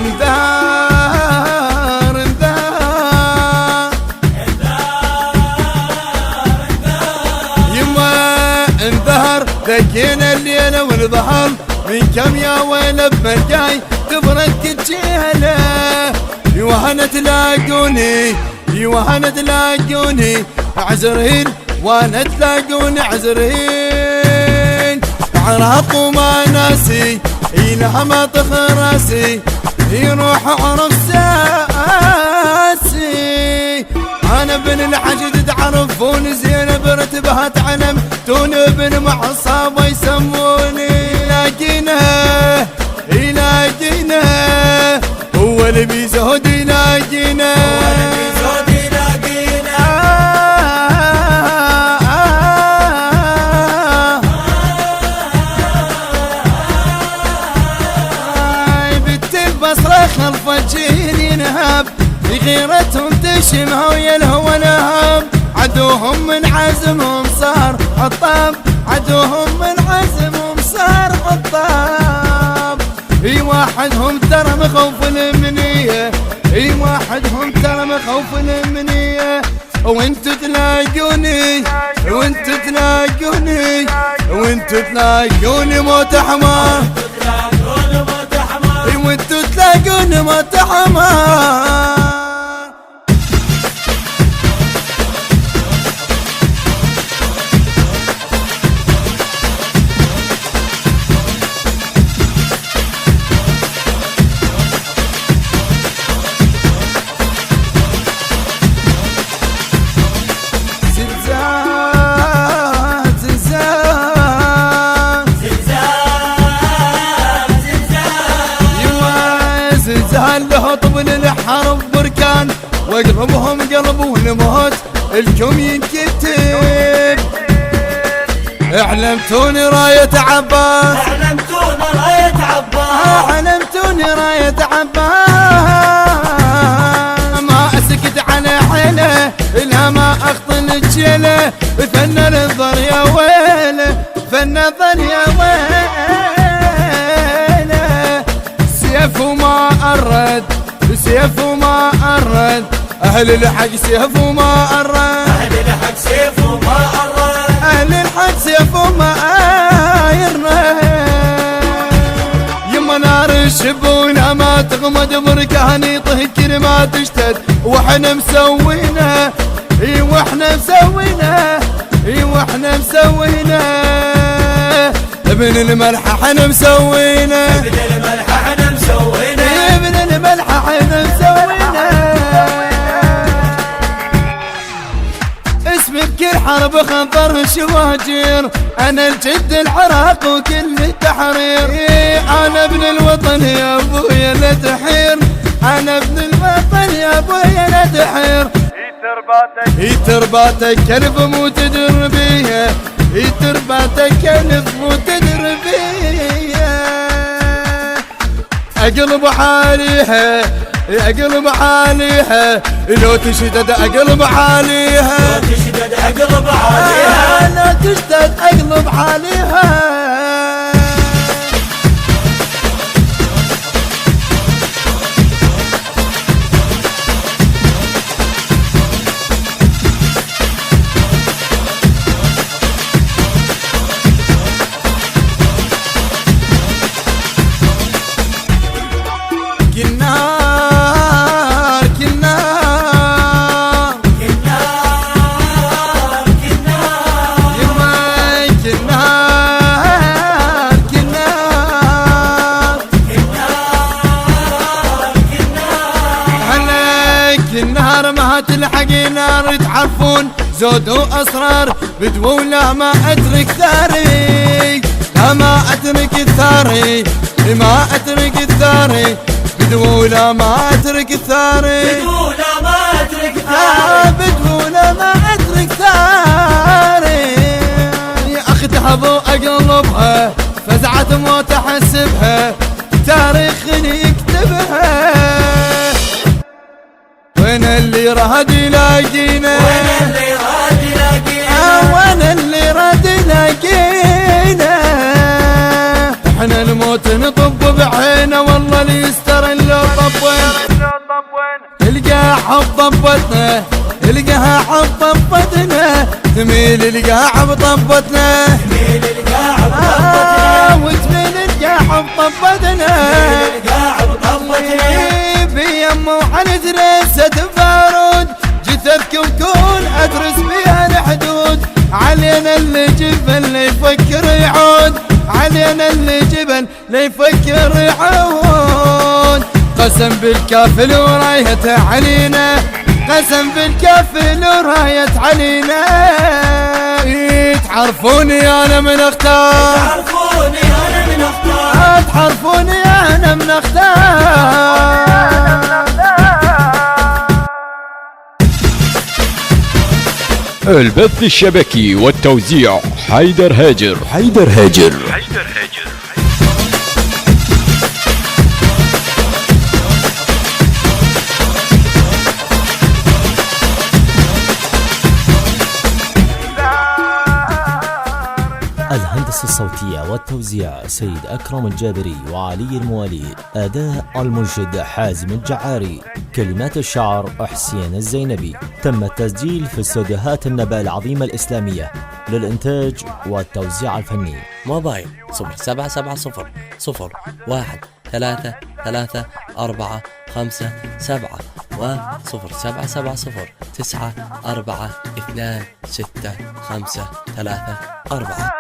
انذار انذار يما انذار ذكينا الليلة والظهر من كم يا ويل بمرجاي تبرك الجهلة يوهنا تلاقوني يوهنا تلاقوني عزرهين وانا تلاقوني عزرهين عرق وما ناسي إلها ما راسي يروح عرف ساسي انا بن الحشد تعرفون زين برتبها تعلم تون بن معصابة يسموني لاقينا يلاقينا هو اللي بيزهد يلاقينا خلف الجيل ينهب غيرتهم تشمها ويا الهوى نهب عدوهم من عزمهم صار حطاب عدوهم من عزمهم صار حطاب اي واحدهم ترى مخوف المنية اي واحدهم ترى مخوف المنية وانتو تلاقوني وانتو تلاقوني وانتو تلاقوني موت حمار وانتو تلاقون موت حمار له طبل الحرب بركان واقربهم قلب والموت الكم ينكتب اعلمتوني راية عباس اعلمتوني راية عباس اعلمتوني راية عباس ما اسكت على حيله الا ما اخطن الجيله فن النظر يا ويله فن النظر يا ويله سيف وما أرد سيف وما أرد أهل الحق سيف وما أرد أهل الحق سيف وما أرد أهل الحق سيف وما يرد يما نار الشبونة ما تغمد بركان يطه ما تشتد وحنا مسوينا اي وحنا مسوينا اي وحنا مسوينا ابن الملحة حنا مسوينا ابن الملحة حنا مسوينا ابن الملحة حنا مسوينا اسمي بكل حرب خنطر شواجر انا الجد العراق وكل التحرير انا ابن الوطن يا ابويا لا تحير انا ابن الوطن يا ابويا لا تحير ترباتك كلب مو تدر بيها ترباتك كلب مو تدر بيها اقلب حاليها اقلب حاليها لو تشدد اقلب حاليها لو تشدد اقلب حاليها لو تشدد اقلب حاليها النهار ما تلحقي نار تعرفون زود واسرار بدو لا ما اترك ثاري لا ما اترك الثاري ما اترك الثاري بدو لا ما اترك الثاري بدو لا ما اترك ثاري بدو لا ما اترك ثاري يا اختها ابو اقلبها فزعة موت احسبها تاريخ يكتبها وين اللي راد يلاقينا وين اللي راد يلاقينا وين اللي راد يلاقينا احنا الموت نطب بعينا والله اللي يستر اللي تلقى حب ضبطنا تلقاها حب ضبطنا تميل القاع بضبطنا تميل القاع بضبطنا وتميل القاع بضبطنا القاع بضبطنا بيمه وحنت رسة بارود جثث كون ادرس بيها الحدود علينا اللي جبل يفكر يعود علينا اللي جبل يفكر يعود قسم بالكافل وراية علينا قسم بالكافل وراية علينا تعرفوني انا من اختار تعرفوني انا من اختار تعرفوني انا من اختار البث الشبكي والتوزيع حيدر هاجر. الهندسة الصوتية والتوزيع سيد أكرم الجابري وعلي الموالي. أداء المنشد حازم الجعاري. كلمات الشعر حسين الزينبي. تم التسجيل في استوديوهات النبأ العظيمة الإسلامية للإنتاج والتوزيع الفني. موبايل 0770 01 3 3 4 5 7 و 0770 9 4 2 6 5 3 4.